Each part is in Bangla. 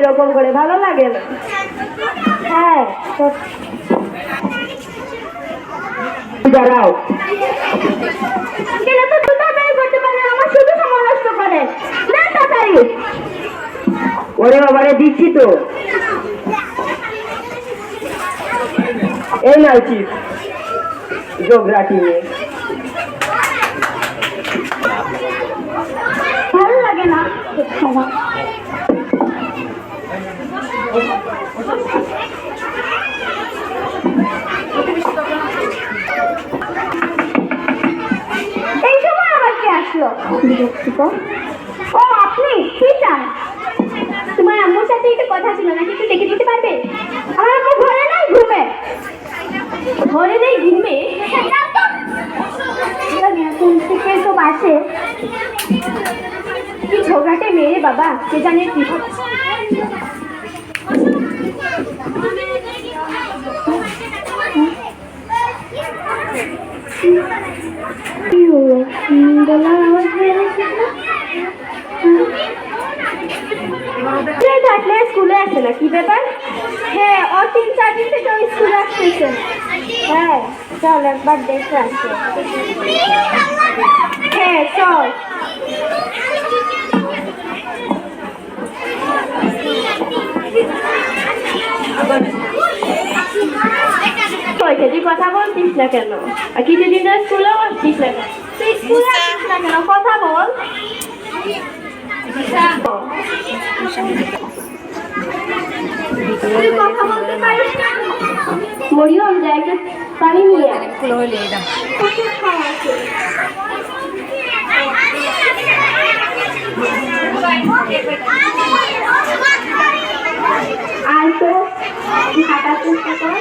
এরকম করে ভালো লাগে না। হ্যাঁ দাঁড়াও আমার শুধু সময় নষ্ট করে না তাড়াতাড়ি। ওরে বাবারে দিচ্ছি তো, এই নাও চিপ জিওগ্রাফি নিয়ে। ভালো লাগে না সময়। এই সময় আবার কে আসলো? ও আপনি কি চান? তোমার আম্মুর সাথে একটু কথা ছিল নাকি, একটু ডেকে দিতে পারবে? আমার আম্মু ঘরে নাই, ঘুমে। ঘরে নেই, ঘুমে? তো বাসে কি ঝগড়াটে মেরে বাবা, কে জানে কি হচ্ছে। থাকলে স্কুলে আসে না, কি ব্যাপার? হ্যাঁ ও 3-4 দিন থেকে ওই স্কুলে আসতেছে। হ্যাঁ চল একবার দেখে আসছে। হ্যাঁ চল। তুই কথা বলছিস না কেন? আর কিছুদিন ধরে স্কুলেও আসছিস না কেন? তুই স্কুলে আসছিস না কেন? কথা বল। তুই কথা বলতে পারিস না? মরিয়ম জায়গা পানি নিয়ে আর তো হাঁটার চেষ্টা কর।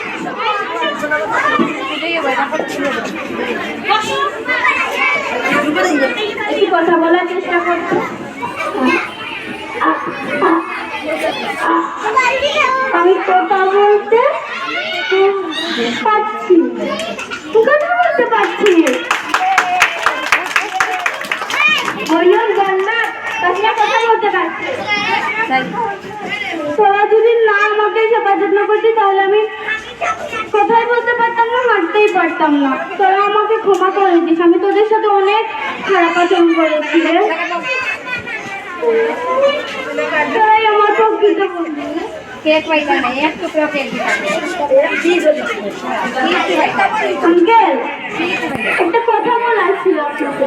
কথা বলার চেষ্টা করছো? আমি কথা বলতে পারছি, কথা বলতে পারছি। কথা বলতে পারছি। তোরা যদি না আমাকে সেবা যত্ন করতি তাহলে আমি কথাই বলতে পারতাম না, হাঁটতেই পারতাম না। তোরা আমাকে ক্ষমা করে দিস, আমি তোদের সাথে অনেক খারাপ আচরণ করেছি রে। তোরাই আমার প্রকৃত বন্ধু। আঙ্কেল, একটা কথা বলার ছিল আপনাকে,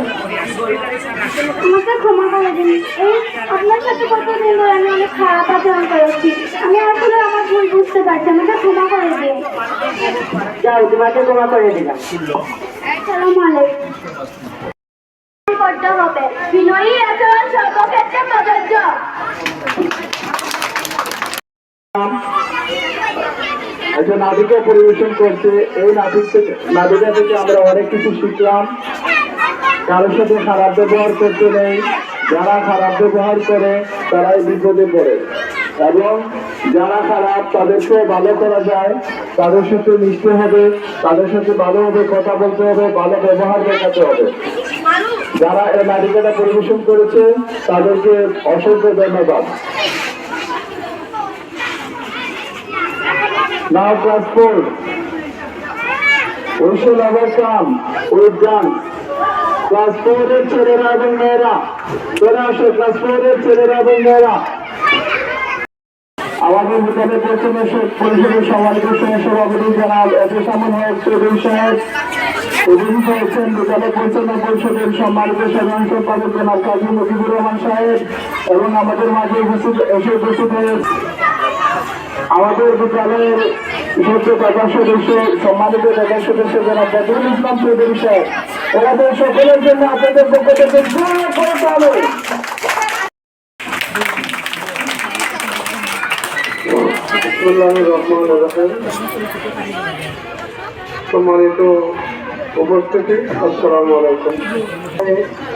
আমাকে ক্ষমা করে দিন। এই আপনার সাথে কতদিন ধরে আমি অনেক খারাপ আচরণ করেছি, আমি আসলে আমার ভুল বুঝতে পারছি, আমাকে ক্ষমা করে দিন। যাও, তোমাকে ক্ষমা করে দিলাম। আসসালামু আলাইকুম। করতে হবে, বিনয়ী আচরণ সর্বক্ষেত্রে প্রযোজ্য। একজন নাবিকা পরিবেশন করছে। এই নাবিকা থেকে আমরা অনেক কিছু শিখলাম। কারোর সাথে খারাপ ব্যবহার করতে নেই, যারা খারাপ ব্যবহার করে তারাই বিপদে পড়ে, এবং যারা খারাপ তাদেরকে ভালো করা যায়, তাদের সাথে মিশতে হবে, তাদের সাথে ভালোভাবে কথা বলতে হবে, ভালো ব্যবহার দেখাতে হবে। যারা এই নাটিকাটা পরিবেশন করেছে তাদেরকে অসংখ্য ধন্যবাদ। Now class 4, we shall overcome with guns. Class 4 এর ছেলেরা এবং মেয়েরা চলে আসো, ক্লাস 4 এর ছেলেরা এবং মেয়েরা। আমাদের বিদ্যালয় পরিষদের সম্মানিত সভাপতি জনাব এহসানুল হক চৌধুরী সাহেব, উপস্থিত হয়েছেন বিদ্যালয় পরিচালনা পরিষদের সম্মানিত সাধারণ সম্পাদক জনাব কাজী মজিবুর রহমান সাহেব, এবং আমাদের মাঝে উপস্থিত হয়ে আমাদের বিদ্যালয়ের সদ্য প্রধান সদস্য সম্মানিত প্রধান সদস্য জনাব বদরুল ইসলাম চৌধুরী সাহেব। ওনাদের সকলের জন্য আপনাদের পক্ষ থেকে করতে হবে। সম্মানিত উপস্থিতি, আসসালামু আলাইকুম।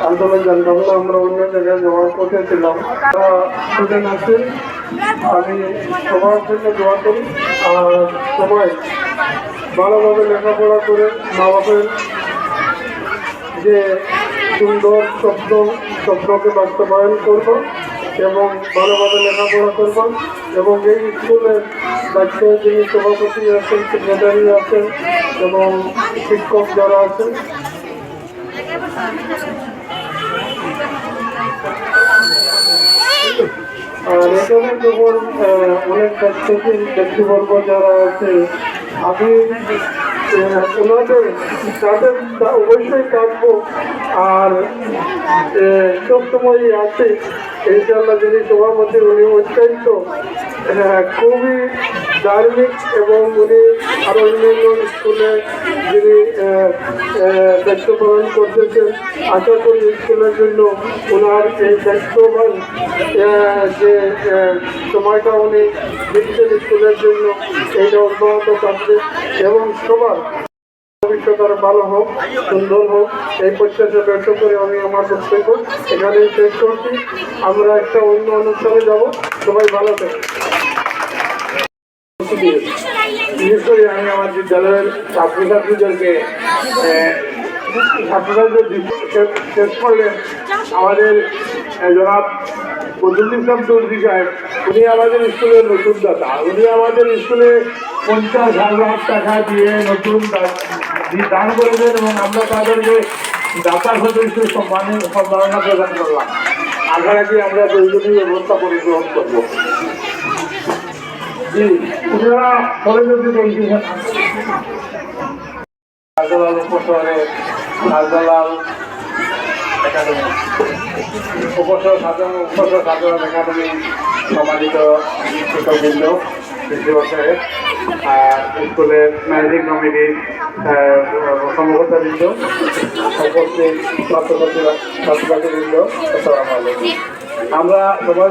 আসলে জানতাম না, আমরা অন্য জায়গায় যাওয়ার পথে ছিলাম। স্টুডেন্ট আছেন, আমি সবার জন্য দোয়া করি, আর সবাই ভালোভাবে লেখাপড়া করে মা বাপের যে সুন্দর স্বপ্নকে বাস্তবায়ন করব, এবং ভালোভাবে লেখাপড়া করব, এবং এই স্কুলের দায়িত্ব যিনি সভাপতি আছেন, সেক্রেটারি আছেন, এবং শিক্ষক যারা আছেন, আর এখানে যখন অনেক ব্যক্তিবর্গ যারা আছে, আমি তাদের অবশ্যই থাকবো, আর সবসময়ই আছে ইনশাল্লাহ। যিনি সভাপতি উনি অত্যন্ত খুবই ধার্মিক, এবং উনি আরো অন্যান্য স্কুলে যিনি দায়িত্ব পালন করতেছেন। আশা করি স্কুলের জন্য ওনার এই দায়িত্ববান যে সময়টা উনি দিচ্ছেন স্কুলের জন্য, এইটা অব্যাহত থাকবে, এবং সবার ভবিষ্যৎ আরো ভালো হোক, সুন্দর হোক, এই প্রত্যাশা ব্যক্ত করে আমি আমার বক্তব্য এখানেই শেষ করছি। আমরা একটা অন্য অনুষ্ঠানে যাব, সবাই ভালো থাকবে। বিশেষ করে আমি আমার বিদ্যালয়ের ছাত্রছাত্রীদেরকে শেষ করলেন আমাদের জনাব বদরুল ইসলাম চৌধুরী সাহেব। উনি আমাদের স্কুলের নতুন দাতা, উনি আমাদের স্কুলে 50,000 টাকা দিয়ে নতুন দান করেছেন, এবং আমরা তাদেরকে দাতা সদস্য সম্মাননা প্রদান করলাম। আশা রাখি আমরা প্রয়োজনীয় ব্যবস্থা পরিগ্রহণ করবো। জি, আপনারা পরে যদি বলছেন শাহজালাল উপশহরে শাহজালাল একাডেমি, উপশহর শাহজালাল একাডেমি সম্মানিত শিক্ষকবৃন্দ, বছরে স্কুলের ম্যানেজিং কমিটির কর্মকর্তাবৃন্দ, উপস্থিত ছাত্রছাত্রীবৃন্দ, আসসালামু আলাইকুম। আমরা সবাই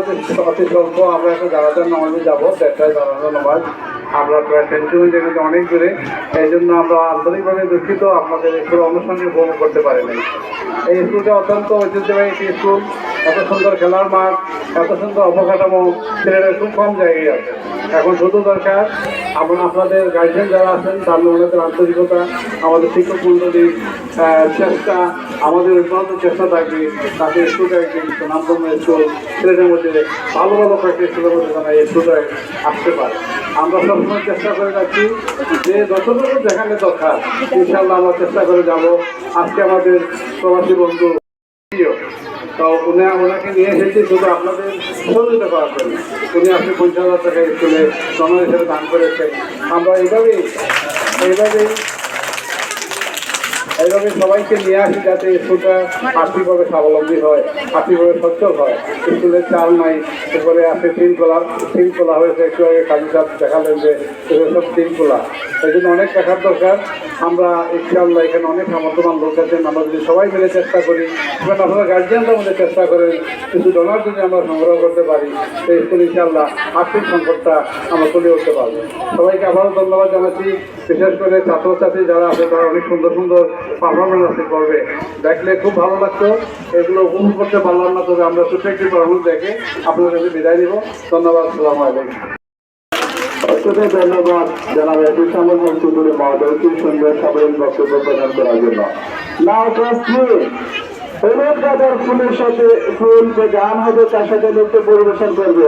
অতি স্বল্প, আমরা একটা দাঁড়াতার নামাজে যাবো, 1:30টায় দাঁড়ানো নামাজ। আমরা প্রায় 10 মিনিট এখানে অনেক দূরে, এই জন্য আমরা আন্তরিকভাবে দুঃখিত আপনাদের এই অনুষ্ঠানে উপভোগ করতে পারি নাই। এই স্কুলটা অত্যন্ত ঐতিহ্যবাহী একটি স্কুল। এত সুন্দর খেলার মাঠ, এত সুন্দর অবকাঠামো, ছেলেরা খুব কম জায়গায় আছে। এখন শুধু দরকার আপনাদের গার্জিয়ান যারা আছেন তাদের ওনাদের আন্তরিকতা, আমাদের শিক্ষক মন্ডলীর চেষ্টা, আমাদের অভিভাবক চেষ্টা থাকবে তাতে স্কুলটা একটি নামকরণ স্কুল, ছেলেদের মধ্যে ভালো ভালো কয়েকটি স্কুলের মধ্যে যেন এই স্কুলটা আসতে পারে। আমরা সবসময় চেষ্টা করে যাচ্ছি যে যতটুকু যেখানে দরকার ইনশাল্লাহ আমরা চেষ্টা করে যাব। আজকে আমাদের প্রবাসী বন্ধু তো ওনাকে নিয়ে এসেছি শুধু আপনাদের সহযোগিতা করার জন্য। উনি আজকে 50,000 টাকা স্কুলে জমা হিসেবে দান করেছেন। আমরা এইভাবেই সবাইকে নিয়ে আসি যাতে স্কুলটা আর্থিকভাবে স্বাবলম্বী হয়, আর্থিকভাবে সচ্ছল হয়। স্কুলের চাল নাই, এরপরে আছে তিনতলা হয়েছে, একটু আগে কাজী সাহেব দেখালেন যে এগুলো সব তিনতলা, এই জন্য অনেক টাকার দরকার। আমরা ইনশাআল্লাহ এখানে অনেক সামর্থ্যবান লোক আছেন, আমরা যদি সবাই মিলে চেষ্টা করি এবং আপনারা গার্জিয়ানরা মধ্যে চেষ্টা করেন কিছু ডলার যদি আমরা সংগ্রহ করতে পারি সেই স্কুল ইনশাআল্লাহ আর্থিক সংকটটা আমরা তুলে উঠতে পারবো। সবাইকে আবারও ধন্যবাদ জানাচ্ছি। বিশেষ করে ছাত্রছাত্রী যারা আছে তারা অনেক সুন্দর সুন্দর পারফরমেন্স আজকে করবে, দেখলে খুব ভালো লাগতো। এগুলো উপভোগ করতে পারলাম না, তবে আমরা ছোট্ট একটি পারফরমেন্স দেখে আপনাদের কাছে বিদায় দিব। ধন্যবাদ, আসসালামু আলাইকুম। অত্যন্ত ধন্যবাদ জানাব একুশ সামল চৌধুরী মহোদয়কে সুন্দর সাধারণ বক্তব্য প্রদান করার জন্য। নাও ক্লাস 3 হলুদ গাঁদার ফুলের সাথে ফুল যে গান হবে তার সাথে নৃত্য পরিবেশন করবে।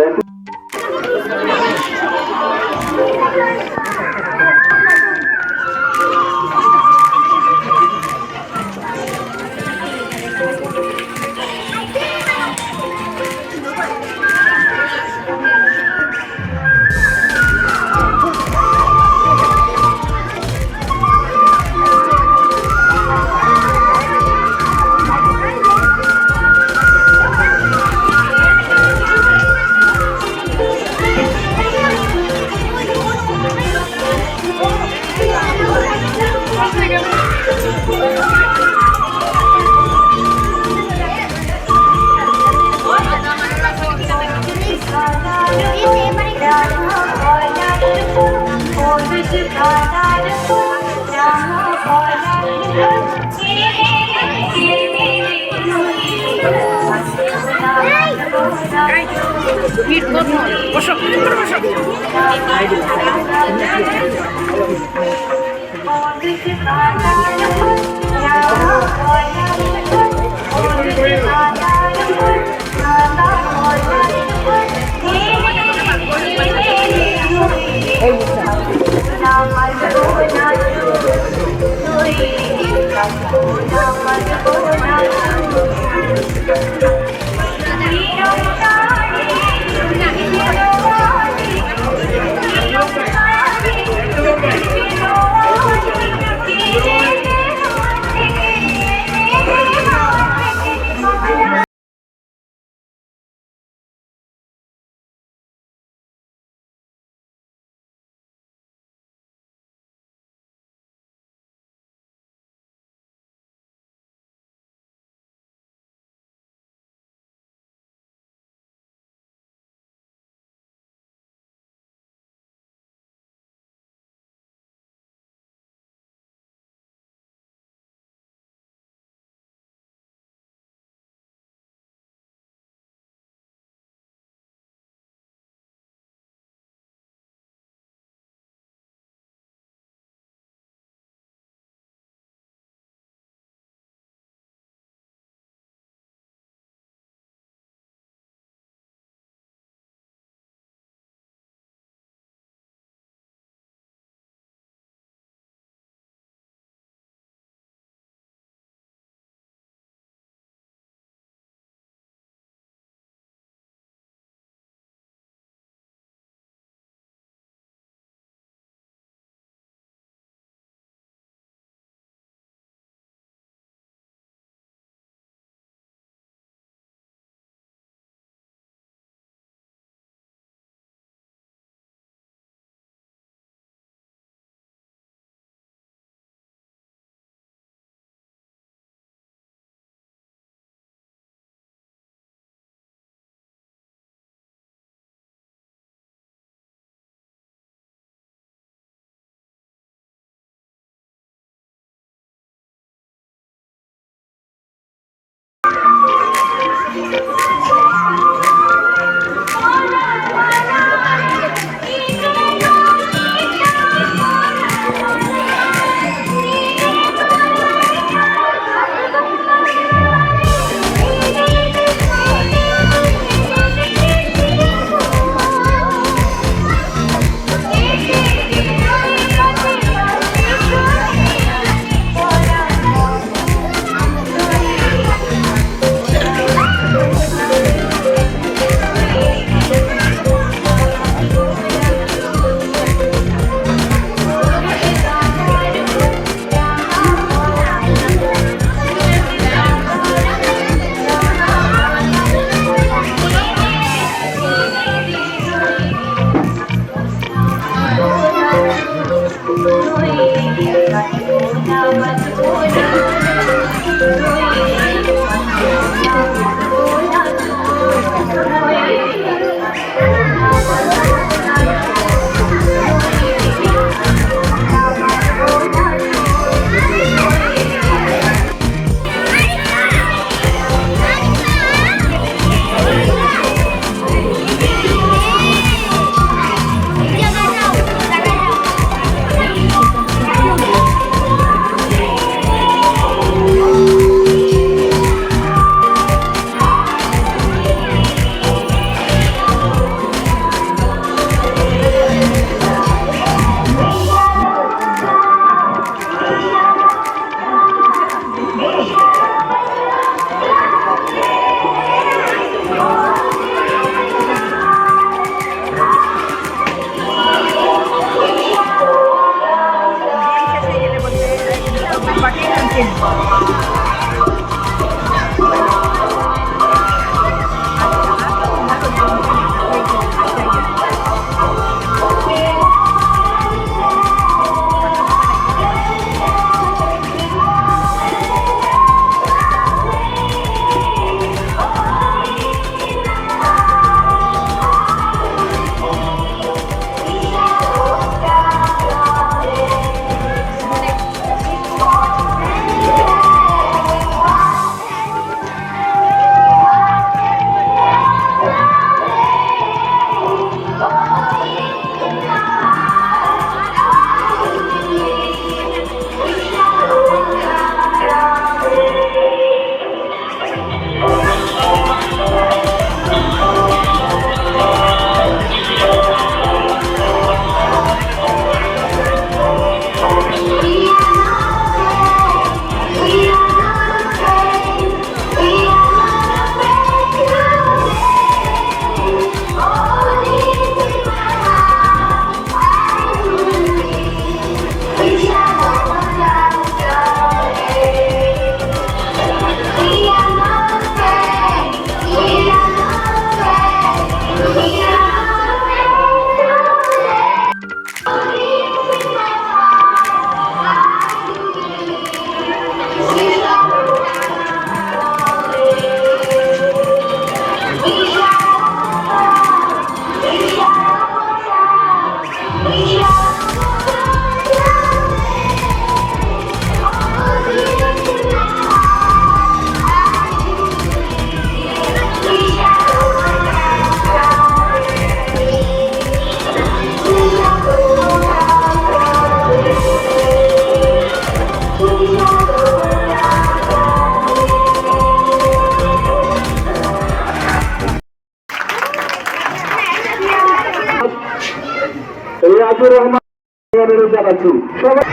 জানাচ্ছি। সবাই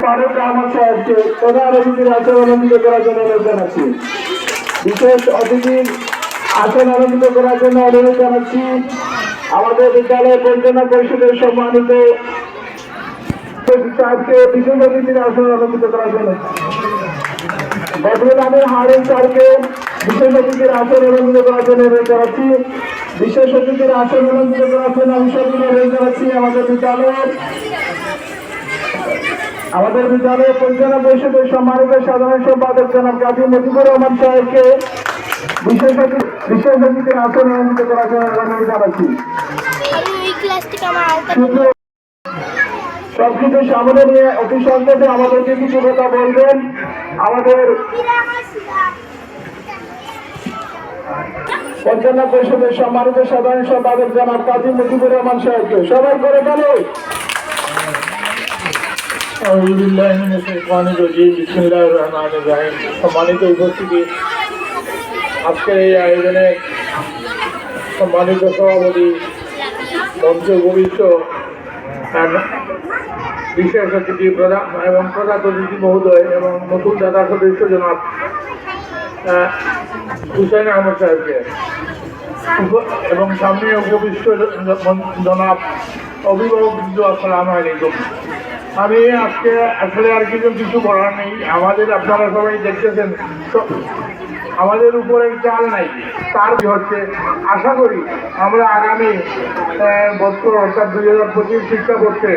ফারুক আহমদ সাহেবকে প্রধান অতিথির আসন অলঙ্কৃত করার জন্য অনুরোধ জানাচ্ছি। বিশেষ অতিথির আসন অলঙ্কৃত করার জন্য অনুরোধ জানাচ্ছি আমাদের বিদ্যালয় পরিচালনা পরিষদের সম্মানিত সাহেবকে বিশেষ অতিথির আসন অলঙ্কৃত করার জন্য, বদরুল আমির হারুন স্যারকে বিশেষ অতিথির আসন অলঙ্কৃত করার জন্য অনুরোধ জানাচ্ছি। বিশেষ অতিথির আসন অলঙ্কৃত করার জন্য আমি সবাইকে অনুরোধ জানাচ্ছি আমাদের বিদ্যালয়ের পরিচালনা পরিষদের সম্মানিত সাধারণ সম্পাদক জনাব কাজী মজিবুর রহমান সাহেবকে বিশেষ অতিথির আসন অলঙ্কৃত করার জন্য অনুরোধ জানাচ্ছি। সবকিছু সামনে নিয়ে অতি সংক্ষেপে আমাদেরকে কিছু কথা বলবেন আমাদের পরিচালনা পরিষদের সম্মানিত সাধারণ সম্পাদক জনাব কাজী মজিবুর রহমান সাহেবকে। সবাই করে গেল। সম্মানিত উপস্থিতি, আজকের এই আয়োজনে সম্মানিত সভাপতি, মঞ্চ ভবিষ্য বিশেষ অতিথি প্রধান এবং প্রধান অতিথি মহোদয় এবং নতুন দাদা সদস্য জনাব হুসেন আহমদ সাহেবকে এবং সামনে উপবিষ্ট জনাব অভিভাবক বিন্দু, আসসালামু আলাইকুম। আমি আজকে আসলে আর কিছু বলার নেই। আমাদের আপনারা সবাই দেখতেছেন আমাদের উপরের চাল নাই, তার হচ্ছে আশা করি আমরা আগামী বছর অর্থাৎ 2025 শিক্ষাবর্ষে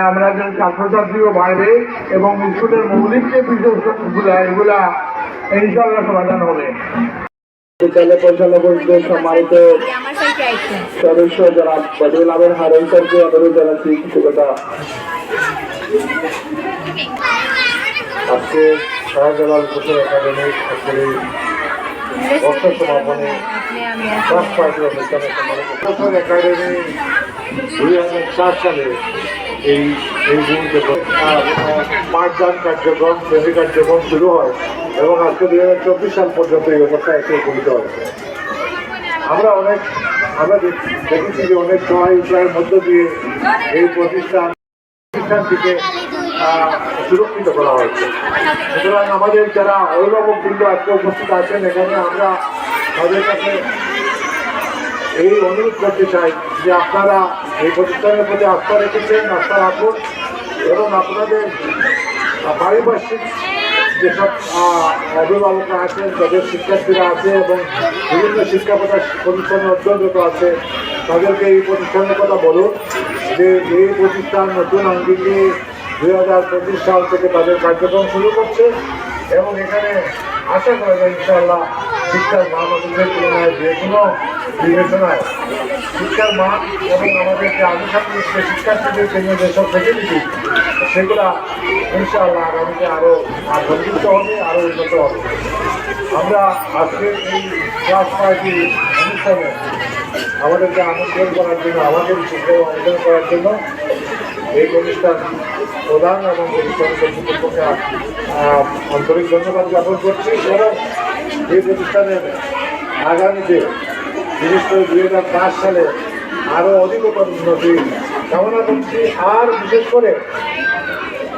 আমাদের ছাত্রছাত্রীও বাড়বে এবং স্কুলের মৌলিক যে বিষয়গুলা এগুলা ইনশাল্লাহ সমাধান হবে। বিদ্যালয় পরিচালনা পরিষদের সম্মানিত সদস্য জনাব বদরুল আমির হারুন স্যারকে অনুরোধ জানাচ্ছি কিছু কথা। আজকে শাহজালাল হোসেন একাডেমি বর্ষ সমাপনী ক্লাস পার্টি অনুষ্ঠানে একাডেমি 2004 সালে এই দিনকে পাঠদান কার্যক্রম, শ্রেণী কার্যক্রম শুরু হয় এবং আজকে 2024 সাল পর্যন্ত এই অবস্থা এসে উপনীত হয়েছে। আমরা দেখেছি যে অনেক সহায় উপায়ের মধ্য দিয়ে এই প্রতিষ্ঠানটিকে সুরক্ষিত করা হয়েছে। সুতরাং আমাদের যারা অভিভাবক বৃন্দ আজকে উপস্থিত আছেন এখানে, আমরা তাদের কাছে এই অনুরোধ করতে চাই যে আপনারা এই প্রতিষ্ঠানের প্রতি আস্থা রেখেছেন, আস্থা রাখুন এবং আপনাদের পারিপার্শ্বিক যেসব অভিভাবকরা আছেন, তাদের শিক্ষার্থীরা আছে এবং বিভিন্ন শিক্ষা প্রতিষ্ঠানের অধ্যয়নরত আছে, তাদেরকে এই প্রতিষ্ঠানের কথা বলুন যে এই প্রতিষ্ঠান নতুন আঙ্গিকে 2025 সাল থেকে তাদের কার্যক্রম শুরু করছে এবং এখানে আশা করা যায় ইনশাআল্লাহ শিক্ষার মান অধিকার তুলনায় যে কোনো বিবেচনায় শিক্ষার মান এবং আমাদের যে আনুষ্ঠানিক শিক্ষার্থীদের জন্য যেসব ফেসিলিটি সেগুলা ইনশাআল্লাহ আগামীতে আরও সমৃদ্ধ হবে, আরও উন্নত হবে। আমরা আজকে এই ক্লাস পার্টি অনুষ্ঠানে আমাদেরকে আমন্ত্রণ করার জন্য, আমাদের শিক্ষা অর্জন করার জন্য এই অনুষ্ঠান প্রধান এবং প্রতিষ্ঠান কর্তৃপক্ষকে আন্তরিক ধন্যবাদ জ্ঞাপন করছি এবং এই প্রতিষ্ঠানের আগামীতে বিশেষ করে 2005 সালে আরও অধিকতর উন্নতি কামনা করছি। আর বিশেষ করে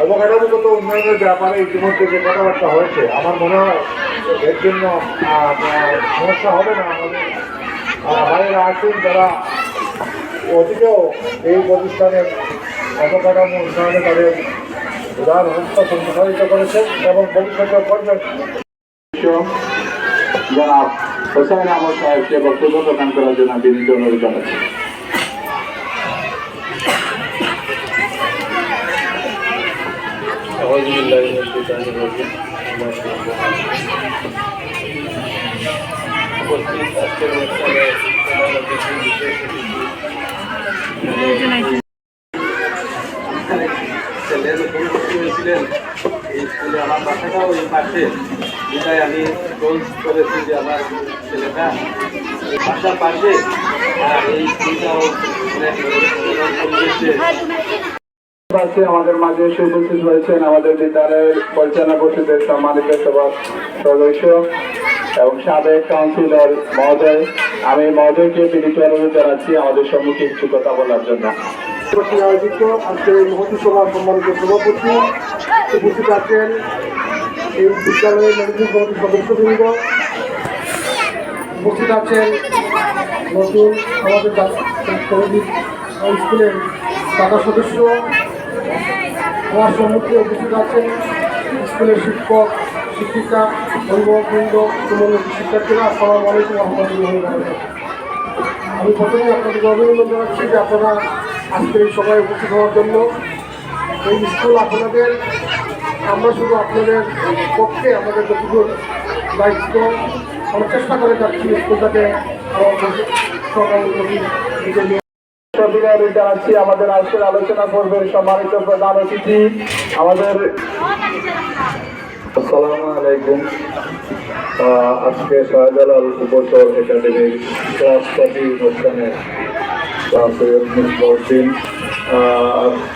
অবকাঠামোগত উন্নয়নের ব্যাপারে ইতিমধ্যে যে কথাবার্তা হয়েছে, আমার মনে হয় এর জন্য সমস্যা হবে না। আমাদের ভাইয়েরা আছেন যারা অতীতেও এই প্রতিষ্ঠানের অবকাঠামো উন্নয়নে তাদের উদার হস্ত সম্প্রসারিত করেছেন এবং ভবিষ্যতে করবেন। জনাব হোসেন আহমদ সাহেবকে বক্তব্য প্রদান করার জন্য বিনীত অনুরোধ জানাচ্ছি। ছেলের উপস্থিত হয়েছিলেন এই স্কুলে, আমার বাসাটাও এই পাশে, যেটাই আমি ফোন করেছি যে আমার ছেলেটা বাসার পাশে, আর এই স্কুলটাও পরিবেশে আমাদের মাঝে এসে উপস্থিত হয়েছেন আমাদের বিদ্যালয়ের পরিচালনা পরিষদের সম্মানিত সদস্য এবং সাবেক কাউন্সিলর মহোদয়। আমি মহোদয়কে বিনীত অনুরোধ জানাচ্ছি আমাদের সম্মুখে কিছু কথা বলার জন্য। কর্তৃক আয়োজিত আজকের এই মহতী সভার সম্মানিত সভাপতি উপস্থিত আছেন এই বিদ্যালয়ের ম্যানেজিং কমিটির সদস্যবৃন্দ, উপস্থিত আছেন নতুন আমাদের স্কুলের দাতা সদস্য, আমার সম্মুখে উপস্থিত আছেন স্কুলের শিক্ষক শিক্ষিকা অভিভাবকবৃন্দ, শিক্ষার্থীরা। আসসালামু আলাইকুম রহমতুল্লাহি ওয়া বারাকাতুহু। আমি প্রথমে আপনাদের অভিনন্দন জানাচ্ছি যে আপনারা আজকের এই সভায় উপস্থিত হওয়ার জন্য। এই স্কুল আপনাদের, আমরা শুধু আপনাদের পক্ষে আমাদের যতটুকু দায়িত্ব আমরা চেষ্টা করে যাচ্ছি স্কুলটাকে অভিনন্দন জানাচ্ছি আমাদের আজকের আলোচনা পর্বের সম্মানিত প্রধান অতিথি আমাদের। আসসালামু আলাইকুম। আজকে শাহজালাল উপসর একাডেমির ক্লাস পার্টি অনুষ্ঠানে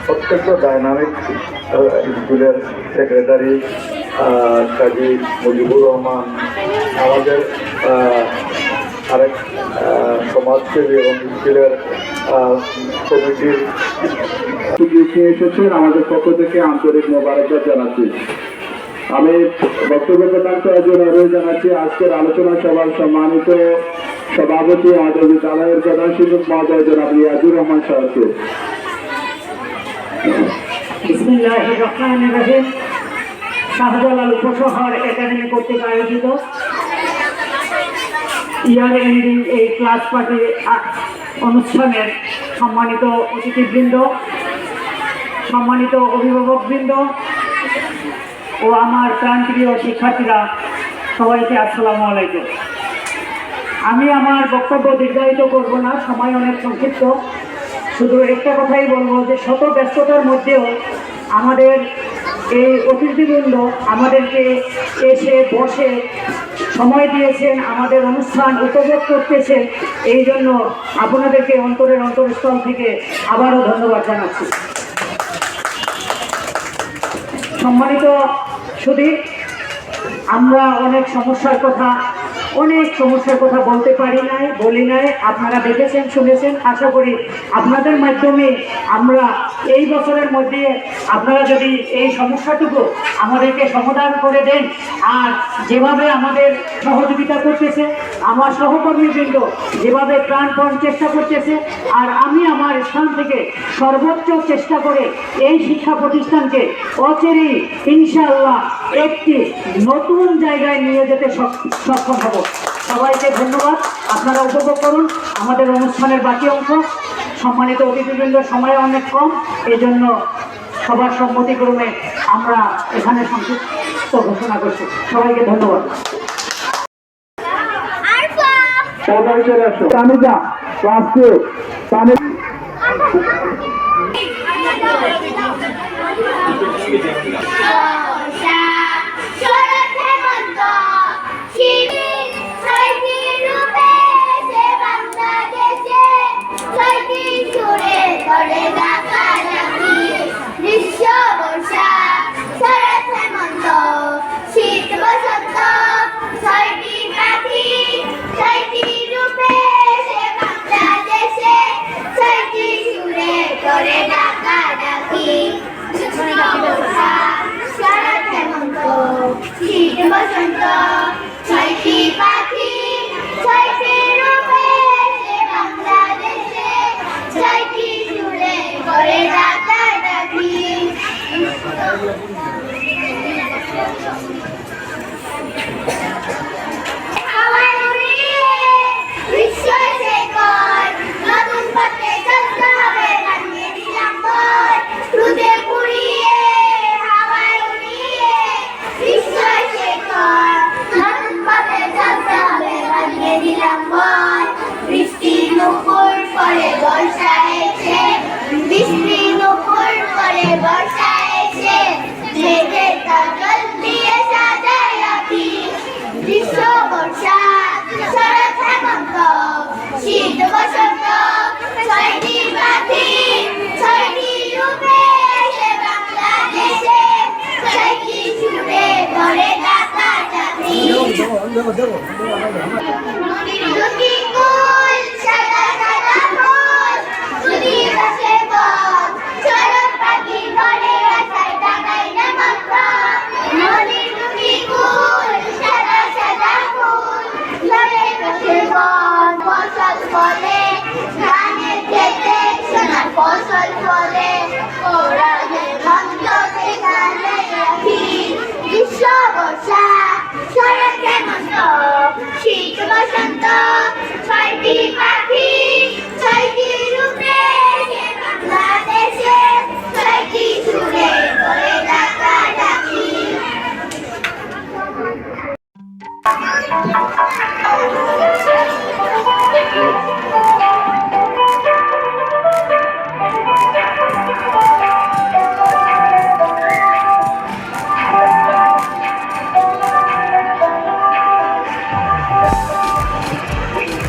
প্রত্যেকটা ডাইনামিক স্কুলের সেক্রেটারি কাজী মুজিবুর রহমান, আমাদের আরেক সমাজসেবী এবং স্কুলের কমিটির এসেছেন, আমাদের পক্ষ থেকে আন্তরিক মোবারকবাদ জানাচ্ছি। আমি বক্তব্য প্রদান করার জন্য অনুরোধ জানাচ্ছি আজকের আলোচনা সভার সম্মানিত সভাপতি আমাদের বিদ্যালয়ের প্রধান শিক্ষক মহোদয় জনাব রিয়াজুর রহমান সাহেবকে। বিসমিল্লাহির রহমানির রহিম। শাহজালাল উপশহর একাডেমি কর্তৃক আয়োজিত ইয়ার এন্ডিং এই ক্লাস পার্টি অনুষ্ঠানের সম্মানিত অতিথিবৃন্দ, সম্মানিত অভিভাবকবৃন্দ ও আমার প্রাণপ্রিয় শিক্ষার্থীরা, সবাইকে আসসালামু আলাইকুম। আমি আমার বক্তব্য দীর্ঘায়িত করব না, সময় অনেক সংক্ষিপ্ত। শুধু একটা কথাই বলবো যে শত ব্যস্ততার মধ্যেও আমাদের এই অতিথিবৃন্দ আমাদেরকে এসে বসে সময় দিয়েছেন, আমাদের অনুষ্ঠান উপভোগ করতেছেন। এই জন্য আপনাদেরকে অন্তরের অন্তরস্থল থেকে আবারও ধন্যবাদ জানাচ্ছি। সম্মানিত সুধী, আমরা অনেক সমস্যার কথা বলতে বলি নাই। আপনারা দেখেছেন, শুনেছেন। আশা করি আপনাদের মাধ্যমে আমরা এই বছরের মধ্যে আপনারা যদি এই সমস্যাটুকু আমাদেরকে সমাধান করে দেন, আর যেভাবে আমাদের সহযোগিতা করতেছে, আমার সহকর্মীবৃন্দ যেভাবে প্রাণপণ চেষ্টা করতেছে, আর আমি আমার স্থান থেকে সর্বোচ্চ চেষ্টা করে এই শিক্ষা প্রতিষ্ঠানকে অচিরেই ইনশাআল্লাহ একটি নতুন জায়গায় নিয়ে যেতে সক্ষম হব। সবাইকে ধন্যবাদ। আপনারা উপভোগ করুন আমাদের অনুষ্ঠানের বাকি অংশ। সম্মানিত অতিথিবৃন্দ, সময় অনেক কম, এই জন্য সবার সম্মতিক্রমে আমরা এখানে সংক্ষিপ্ত ঘোষণা করছি। সবাইকে ধন্যবাদ। যদি কুল সাদা সাদা ফুল যদি গাছে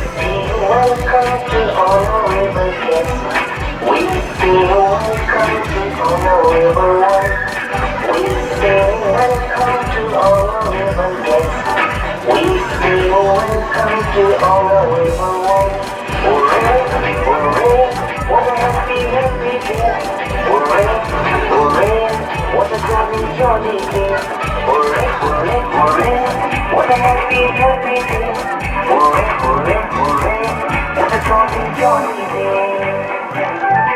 Welcome to Honor River Kids. We say welcome to Honor River One. We say welcome to Honor River Kids. We say welcome to Honor River One. Hooray, hooray, what a happy, happy day. Hooray, hooray, what a jolly, jolly day. Hooray, hooray, hooray, what a happy, happy day. Hooray, hooray, hooray, what a jolly, jolly day.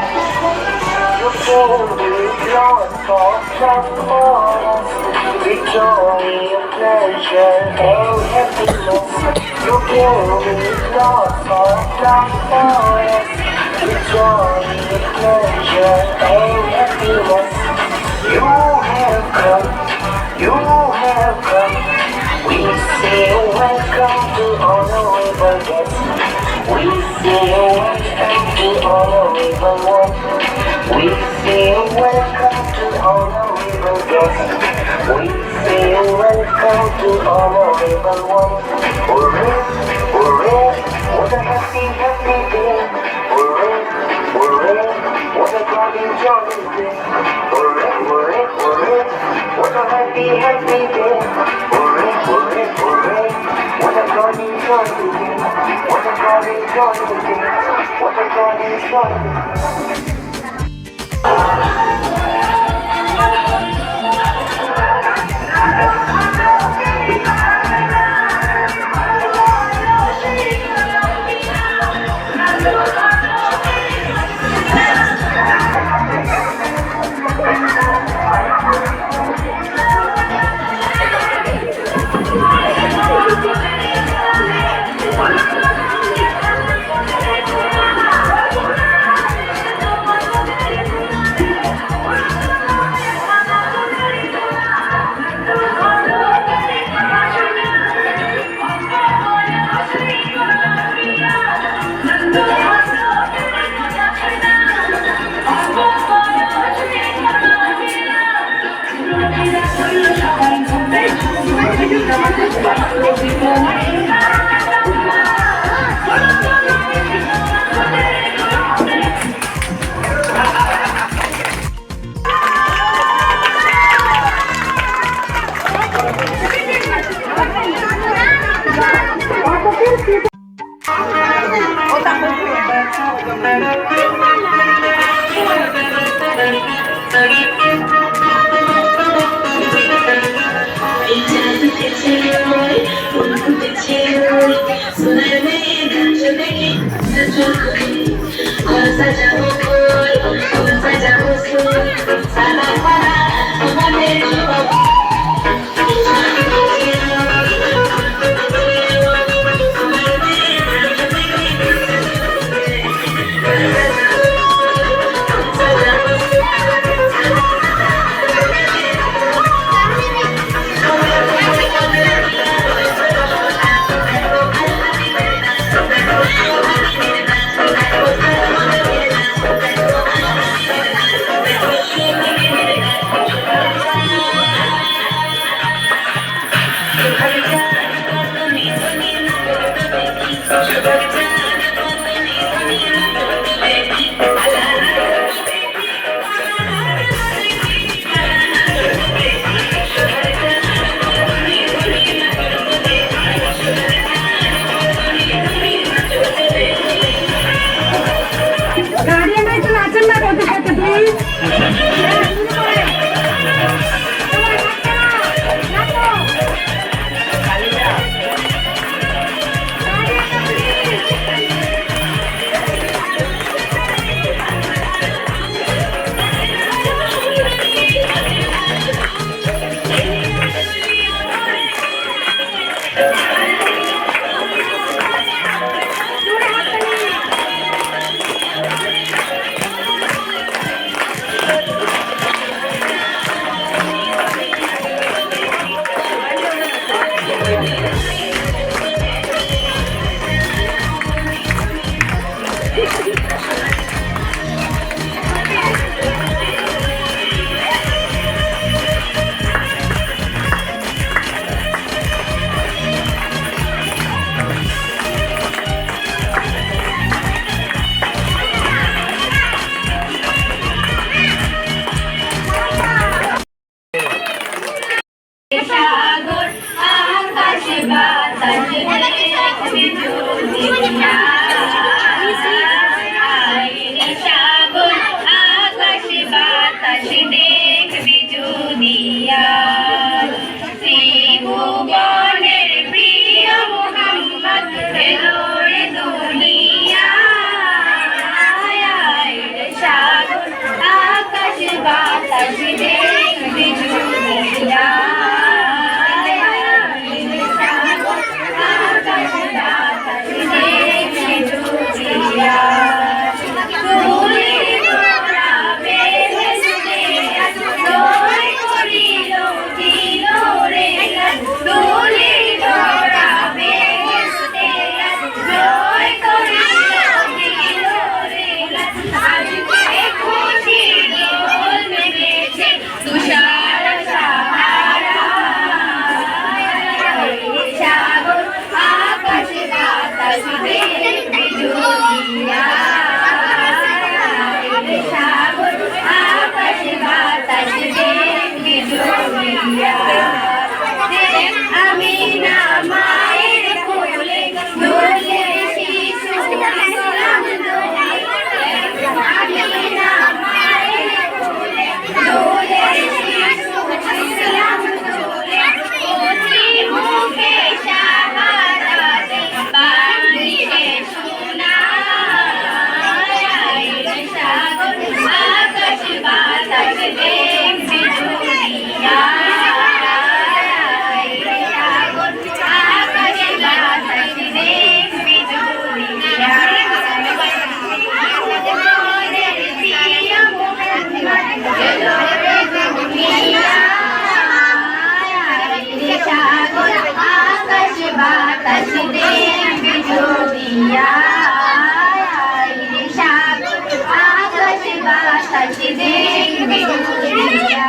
You can be lost for some more. With joy, pleasure, and happiness. You can be lost for some more. With joy, pleasure, and happiness. You have come, you have come. We say welcome to Honor River Kids. We say welcome to Honor River One. We say welcome to Honor River Kids. We say welcome to Honor River One. Hooray, hooray, what a happy, happy day. Hooray, hooray, what a jolly, jolly day. Hooray, hooray, hooray, what a happy, happy day. Hooray, hooray, hooray, what a jolly, jolly day. What a jolly, jolly day. What a jolly, jolly day. বাতাস দেখবি জুড়িয়া সাগর আকাশ বাতাস দেখবি জুড়িয়া তুলির তোরা বেহেশতে জয় করিল দিল রে তুলির তোরা বেহেশতে জয় করিল দিল রে আজকে খুশি দোল নেমেছে তুষার সাহারা সাগর আকাশ বাতাস দেখবি জুড়িয়া সাগর আকাশ বাতাস দেখবি জুড়িয়া আমি না মায়ের কোলে দোলে শিশু ইসলাম দোলে আমি না মায়ের কোলে দোলে শিশু ইসলাম দোলে অতি মুখে শাহাদাতে বাণীতে শোনায় সাগর আকাশ বাতাস দেখবি জুড়িয়া সাগর আকাশ বাতাস দেখবি জুড়িয়া মোদের প্রিয় মোহাম্মদ সাগর আকাশ বাতাস দেখবি জুড়িয়া সাগর আকাশ বাতাস দেখবি জুড়িয়া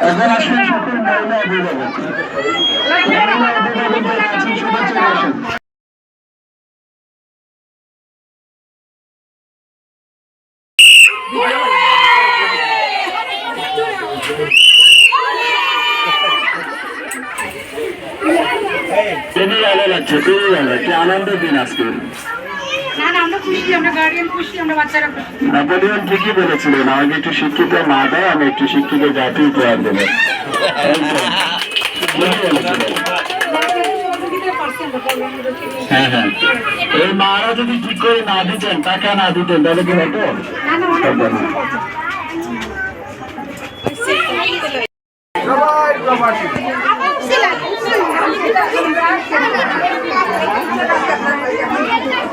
এখন আসেন সকল মহিলা অভিভাবক। মহিলা অভিভাবক যারা আছেন সবাই চলে আসেন। খুবই ভালো লাগছে, খুবই ভালো, একটি আনন্দের দিন আজকে। না না, আমরা খুশি, আমরা গার্ডিয়ান খুশি, আমরা বাচ্চারা খুশি। নেপোলিয়ন ঠিকই বলেছিলেন, আমাকে একটু শিক্ষিত মা দেয়, আমি একটু শিক্ষিত জাতি উপহার দেব। হ্যাঁ হ্যাঁ, এই মারা যদি ঠিক করে না দিতেন, টাকা না দিতেন, তাহলে কি হতো? হতো না। সবাই প্রবাসী।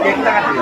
কেকটা কাটি।